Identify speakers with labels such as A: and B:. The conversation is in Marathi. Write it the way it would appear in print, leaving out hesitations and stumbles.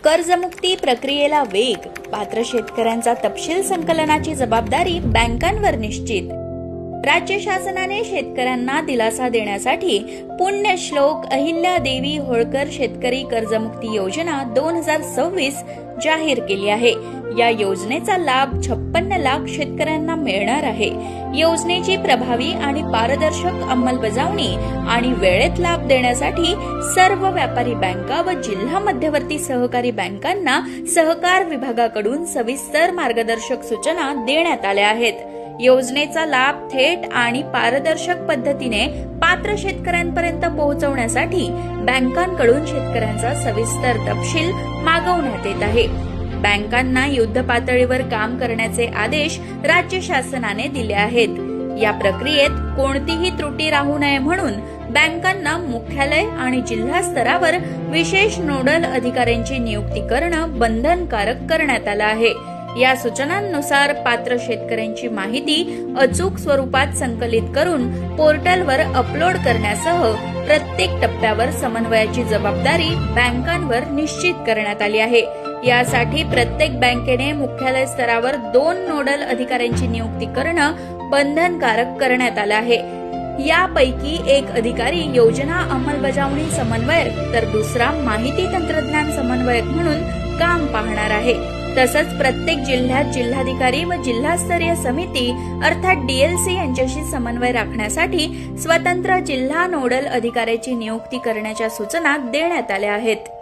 A: कर्जमुक्ती प्रक्रियेला वेग, पात्र शेतकऱ्यांचा तपशील संकलनाची जबाबदारी बँकांवर निश्चित। राज्य शासनाने शेतकऱ्यांना दिलासा देण्यासाठी पुण्यश्लोक अहिल्यादेवी होळकर शेतकरी कर्जमुक्ती योजना 2026 जाहीर केली आहे। या योजनेचा लाभ 56 लाख शेतकऱ्यांना मिळणार आहे। योजनेची प्रभावी आणि पारदर्शक अंमलबजावणी आणि वेळेत लाभ देण्यासाठी सर्व व्यापारी बँका व जिल्हा मध्यवर्ती सहकारी बँकांना सहकार विभागाकडून सविस्तर मार्गदर्शक सूचना देण्यात आल्या आहेत। योजनेचा लाभ थेट आणि पारदर्शक पद्धतीने पात्र शेतकऱ्यांपर्यंत पोहोचवण्यासाठी बँकांकडून शेतकऱ्यांचा सविस्तर तपशील मागवण्यात येत आहे। बँकांना युद्ध पातळीवर काम करण्याचे आदेश राज्य शासनाने दिले आहेत। या प्रक्रियेत कोणतीही त्रुटी राहू नये म्हणून बँकांना मुख्यालय आणि जिल्हा स्तरावर विशेष नोडल अधिकाऱ्यांची नियुक्ती करणं बंधनकारक करण्यात आलं आहे। या सूचनांनुसार पात्र शेतकऱ्यांची माहिती अचूक स्वरूपात संकलित करून पोर्टलवर अपलोड करण्यासह प्रत्येक टप्प्यावर समन्वयाची जबाबदारी बँकांवर निश्चित करण्यात आली आहे। यासाठी प्रत्येक बँकेने मुख्यालय स्तरावर 2 नोडल अधिकाऱ्यांची नियुक्ती करणं बंधनकारक करण्यात आलं आहे। यापैकी एक अधिकारी योजना अंमलबजावणी समन्वयक तर दुसरा माहिती तंत्रज्ञान समन्वयक म्हणून काम पाहणार आहे। तसंच प्रत्येक जिल्ह्यात जिल्हाधिकारी व जिल्हास्तरीय समिती अर्थात डीएलसी यांच्याशी समन्वय राखण्यासाठी स्वतंत्र जिल्हा नोडल अधिकाऱ्याची नियुक्ती करण्याच्या सूचना देण्यात आल्या आहेत।